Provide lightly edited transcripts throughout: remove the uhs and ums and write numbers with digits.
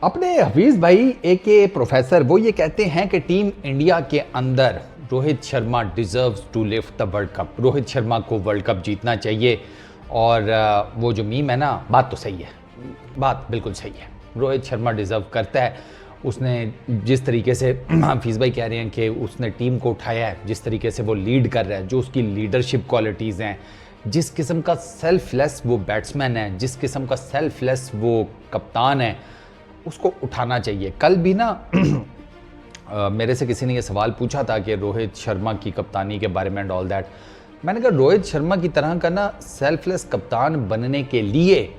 अपने हफीज भाई एक प्रोफेसर वो ये कहते हैं कि टीम इंडिया के अंदर Rohit Sharma deserves to lift the world cup. Rohit Sharma को वर्ल्ड कप जीतना चाहिए। और वो जो मीम है ना, बात तो सही है, बात बिल्कुल सही है। रोहित शर्मा डिज़र्व करता है। उसने जिस तरीके से हफीज़ भाई कह रहे हैं कि उसने टीम को उठाया है, जिस तरीके से वो लीड कर रहा है, जो उसकी लीडरशिप क्वालिटीज़ हैं, जिस किस्म का सेल्फलेस वो बैट्समैन है, जिस किस्म का सेल्फलेस वो कप्तान है, उसको उठाना चाहिए। कल भी ना मेरे से किसी ने ये सवाल पूछा था कि रोहित शर्मा की कप्तानी के बारे में एंड ऑल दैट। मैंने कहा रोहित शर्मा की तरह का ना सेल्फलेस कप्तान बनने के लिए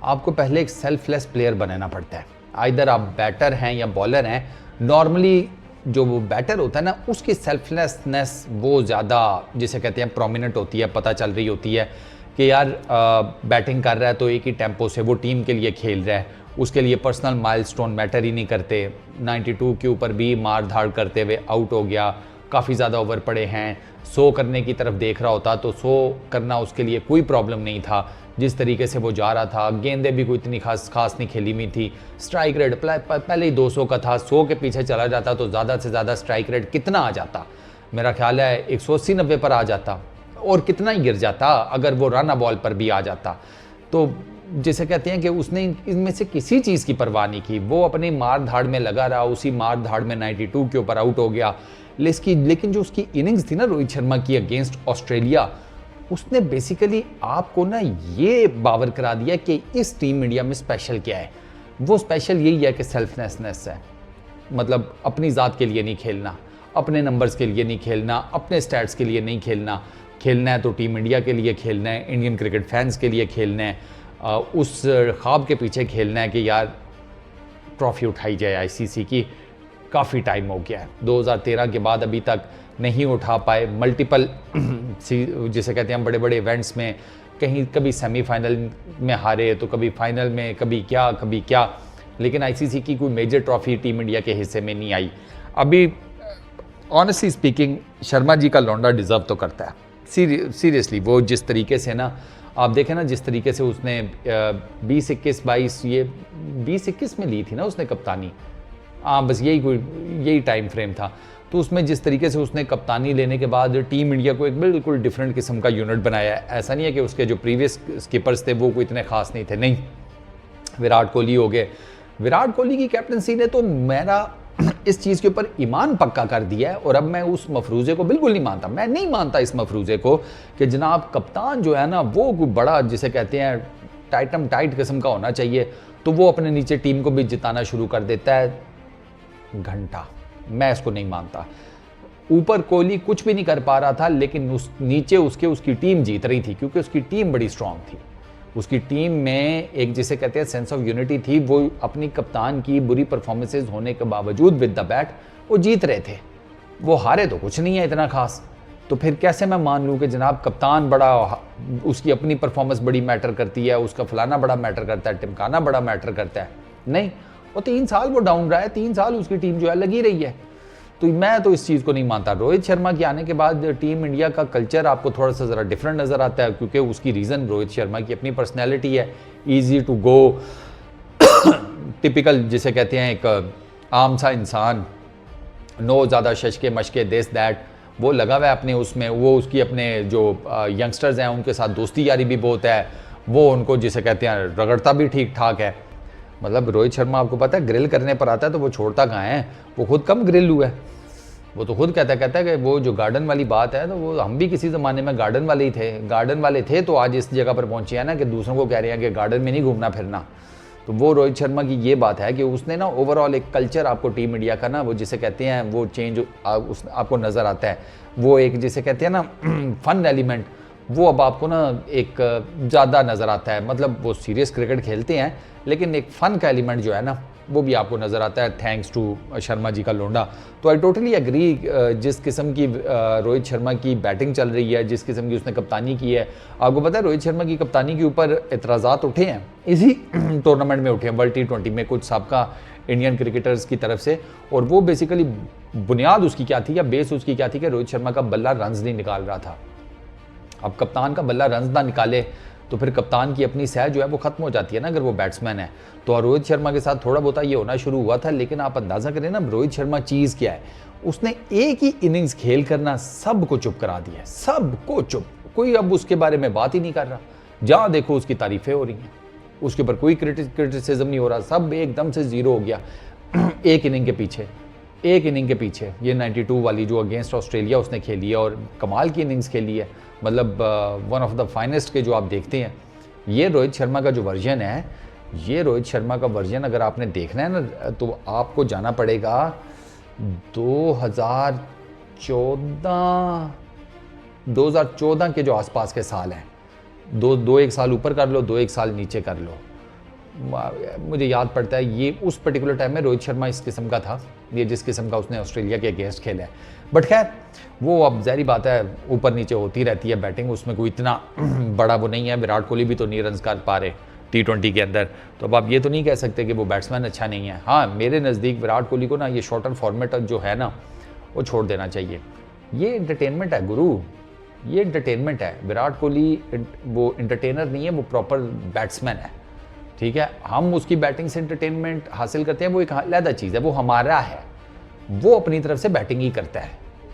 आपको पहले एक सेल्फलेस प्लेयर बनाना पड़ता है। आइदर आप बैटर हैं या बॉलर हैं। नॉर्मली जो वो बैटर होता है ना, उसकी सेल्फलेसनेस वो ज़्यादा जिसे कहते हैं प्रोमिनेंट होती है, पता चल रही होती है कि यार बैटिंग कर रहा है तो एक ही टेम्पो से वो टीम के लिए खेल रहा है, उसके लिए पर्सनल माइलस्टोन मैटर ही नहीं करते। 92 के ऊपर भी मार धाड़ करते हुए आउट हो गया, काफ़ी ज़्यादा ओवर पड़े हैं। 100 करने की तरफ देख रहा होता तो 100 करना उसके लिए कोई प्रॉब्लम नहीं था। जिस तरीके से वो जा रहा था, गेंदें भी कोई इतनी खास नहीं खेली हुई थी। स्ट्राइक रेट पहले ही 200 का था, 100 के पीछे चला जाता तो ज़्यादा से ज़्यादा स्ट्राइक रेट कितना आ जाता? मेरा ख्याल है 180-90 पर आ जाता, और कितना ही गिर जाता अगर वो रन बॉल पर भी आ जाता। तो जिसे कहते हैं कि उसने इनमें से किसी चीज़ की परवाह नहीं की। वो अपनी मार धाड़ में लगा रहा, उसी मार धाड़ में 92 के ऊपर आउट हो गया। लेकिन जो उसकी इनिंग्स थी ना रोहित शर्मा की अगेंस्ट ऑस्ट्रेलिया, उसने बेसिकली आपको ना ये बावर करा दिया कि इस टीम इंडिया में स्पेशल क्या है। वो स्पेशल यही है कि सेल्फलेसनेस है। मतलब अपनी ज़ात के लिए नहीं खेलना, अपने नंबर्स के लिए नहीं खेलना, अपने स्टैट्स के लिए नहीं खेलना। खेलना है तो टीम इंडिया के लिए खेलना है, इंडियन क्रिकेट फैंस के लिए खेलना है। उस ख्वाब के पीछे खेलना है कि यार ट्रॉफी उठाई जाए आईसीसी की। काफ़ी टाइम हो गया है, 2013 के बाद अभी तक नहीं उठा पाए। मल्टीपल जिसे कहते हैं बड़े बड़े इवेंट्स में कहीं कभी सेमीफाइनल में हारे तो कभी फाइनल में, कभी क्या, लेकिन आईसीसी की कोई मेजर ट्रॉफी टीम इंडिया के हिस्से में नहीं आई। अभी ऑनेस्टली स्पीकिंग शर्मा जी का लौंडा डिज़र्व तो करता है। सीरियसली वो जिस तरीके से ना, आप देखें ना जिस तरीके से उसने 20-21-22 ये 20-21 में ली थी ना उसने कप्तानी। हाँ बस यही टाइम फ्रेम था। तो उसमें जिस तरीके से उसने कप्तानी लेने के बाद टीम इंडिया को एक बिल्कुल डिफरेंट किस्म का यूनिट बनाया है। ऐसा नहीं है कि उसके जो प्रीवियस स्किपर्स थे वो कोई इतने खास नहीं थे, नहीं। विराट कोहली हो गए, विराट कोहली की कैप्टनसी ने तो मेरा इस चीज़ के ऊपर ईमान पक्का कर दिया है। और अब मैं उस मफरूज़े को बिल्कुल नहीं मानता। मैं नहीं मानता इस मफरूज़े को कि जनाब कप्तान जो है ना वो बड़ा जिसे कहते हैं टाइट किस्म का होना चाहिए, तो वो अपने नीचे टीम को भी जिताना शुरू कर देता है। घंटा मैं इसको नहीं मानता। ऊपर कोहली कुछ भी नहीं कर पा रहा था, लेकिन नीचे उसकी टीम जीत रही थी, क्योंकि उसकी टीम बड़ी स्ट्रांग थी। उसकी टीम में एक जिसे कहते हैं सेंस ऑफ यूनिटी थी। वो अपनी कप्तान की बुरी परफॉर्मेंसेज होने के बावजूद विद द बैट वो जीत रहे थे। वो हारे तो कुछ नहीं है इतना खास। तो फिर कैसे मैं मान लूँ कि जनाब कप्तान बड़ा, उसकी अपनी परफॉर्मेंस बड़ी मैटर करती है, उसका फलाना बड़ा मैटर करता है, टिमकाना बड़ा मैटर करता है? नहीं, वो 3 साल वो डाउन रहा है, 3 साल उसकी टीम जो है लगी रही है। तो मैं तो इस चीज़ को नहीं मानता। रोहित शर्मा के आने के बाद टीम इंडिया का कल्चर आपको थोड़ा सा ज़रा डिफरेंट नज़र आता है, क्योंकि उसकी रीज़न रोहित शर्मा की अपनी पर्सनैलिटी है। ईजी टू गो, टिपिकल जिसे कहते हैं एक आम सा इंसान, नो ज़्यादा शशके मशके दिस दैट, वो लगा हुआ है अपने उसमें। वो उसकी अपने जो यंगस्टर्स हैं उनके साथ दोस्ती यारी भी बहुत है। वो उनको जिसे कहते हैं रगड़ता भी ठीक ठाक है। मतलब रोहित शर्मा आपको पता है ग्रिल करने पर आता है तो वो छोड़ता कहाँ है, वो खुद कम ग्रिल हुआ है। वो तो खुद कहता है कि वो जो गार्डन वाली बात है, तो वो हम भी किसी ज़माने में गार्डन वाले थे तो आज इस जगह पर पहुँचे हैं ना कि दूसरों को कह रहे हैं कि गार्डन में नहीं घूमना फिरना। तो वो रोहित शर्मा की ये बात है कि उसने ना ओवरऑल एक कल्चर आपको टीम इंडिया का ना वो जिसे कहते हैं वो चेंज आपको नज़र आता है। वो एक जिसे कहते हैं ना फन एलिमेंट, वो अब आपको ना एक ज़्यादा नज़र आता है। मतलब वो सीरियस क्रिकेट खेलते हैं, लेकिन एक फ़न का एलिमेंट जो है ना वो भी आपको नज़र आता है, थैंक्स टू शर्मा जी का लोंडा। तो आई टोटली एग्री। जिस किस्म की रोहित शर्मा की बैटिंग चल रही है, जिस किस्म की उसने कप्तानी की है, आपको पता है रोहित शर्मा की कप्तानी के ऊपर एतराज़ात उठे हैं, इसी टूर्नामेंट में उठे हैं, वर्ल्ड T20 में, कुछ साबका इंडियन क्रिकेटर्स की तरफ से। और वो बेसिकली बुनियाद उसकी क्या थी या बेस उसकी क्या थी कि रोहित शर्मा का बल्ला रन्स नहीं निकाल रहा था। अब कप्तान का बल्ला रन्स ना निकाले तो फिर कप्तान की अपनी सह जो है वो ख़त्म हो जाती है ना अगर वो बैट्समैन है। तो रोहित शर्मा के साथ थोड़ा बहुत ये होना शुरू हुआ था, लेकिन आप अंदाज़ा करें ना रोहित शर्मा चीज़ क्या है, उसने एक ही इनिंग्स खेल करना सबको चुप करा दिया, सबको चुप, कोई अब उसके बारे में बात ही नहीं कर रहा। जहाँ देखो उसकी तारीफ़ें हो रही हैं, उसके ऊपर कोई क्रिटिसिज्म नहीं हो रहा, सब एकदम से ज़ीरो हो गया एक इनिंग के पीछे। ये 92 वाली जो अगेंस्ट ऑस्ट्रेलिया उसने खेली है और कमाल की इनिंग्स खेली है, मतलब वन ऑफ द फाइनेस्ट के जो आप देखते हैं। ये रोहित शर्मा का जो वर्जन है, ये रोहित शर्मा का वर्जन अगर आपने देखना है ना तो आपको जाना पड़ेगा 2014 के जो आसपास के साल हैं, दो एक साल ऊपर कर लो, 2-1 साल नीचे कर लो। मुझे याद पड़ता है ये उस पर्टिकुलर टाइम में रोहित शर्मा इस किस्म का था, ये जिस किस्म का उसने ऑस्ट्रेलिया के अगेंस्ट खेला है। बट खैर वो अब ज़ाहिर बात है ऊपर नीचे होती रहती है बैटिंग, उसमें कोई इतना बड़ा वो नहीं है। विराट कोहली भी तो नहीं रन कर पा रहे T20 के अंदर, तो अब आप ये तो नहीं कह सकते कि वो बैट्समैन अच्छा नहीं है। हाँ, मेरे नज़दीक विराट कोहली को ना ये शॉर्टर फॉर्मेट जो है ना वो छोड़ देना चाहिए। ये इंटरटेनमेंट है गुरु, ये इंटरटेनमेंट है। विराट कोहली वो इंटरटेनर नहीं है, वो प्रॉपर बैट्समैन है, ठीक है। हम उसकी बैटिंग से इंटरटेनमेंट हासिल करते हैं, वो एक अलग चीज़ है, वो हमारा है, वो अपनी तरफ से बैटिंग ही करता है।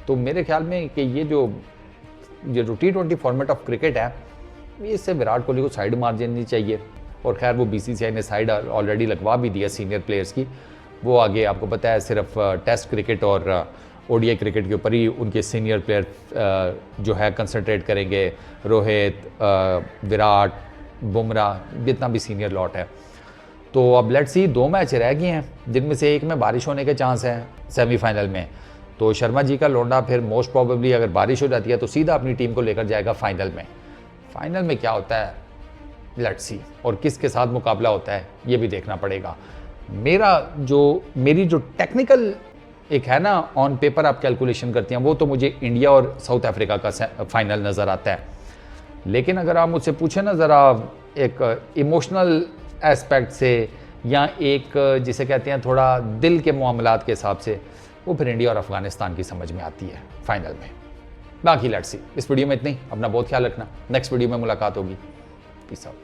तो मेरे ख्याल में कि ये जो T20 फॉर्मेट ऑफ क्रिकेट है, इससे विराट कोहली को साइड मार देनी चाहिए। और खैर वो BCCI ने साइड ऑलरेडी लगवा भी दिया सीनियर प्लेयर्स की, वो आगे आपको पता है सिर्फ टेस्ट क्रिकेट और ODI क्रिकेट के ऊपर ही उनके सीनियर प्लेयर जो है कंसंट्रेट करेंगे। रोहित, विराट, बुमराह, जितना भी सीनियर लॉट है। तो अब लेट्स सी 2 मैच रह गए हैं, जिनमें से एक में बारिश होने के चांस हैं सेमीफाइनल में। तो शर्मा जी का लौंडा फिर मोस्ट प्रोबेबली अगर बारिश हो जाती है तो सीधा अपनी टीम को लेकर जाएगा फाइनल में। फाइनल में क्या होता है लेट्स सी, और किसके साथ मुकाबला होता है ये भी देखना पड़ेगा। मेरी जो टेक्निकल एक है ना ऑन पेपर आप कैलकुलेशन करती हैं, वो तो मुझे इंडिया और साउथ अफ्रीका का फाइनल नज़र आता है। लेकिन अगर आप मुझसे पूछें ना ज़रा एक इमोशनल एस्पेक्ट से या एक जिसे कहते हैं थोड़ा दिल के मामलात के हिसाब से, वो फिर इंडिया और अफगानिस्तान की समझ में आती है फाइनल में। बाकी लेट्स सी। इस वीडियो में इतना ही, अपना बहुत ख्याल रखना, नेक्स्ट वीडियो में मुलाकात होगी। Peace out.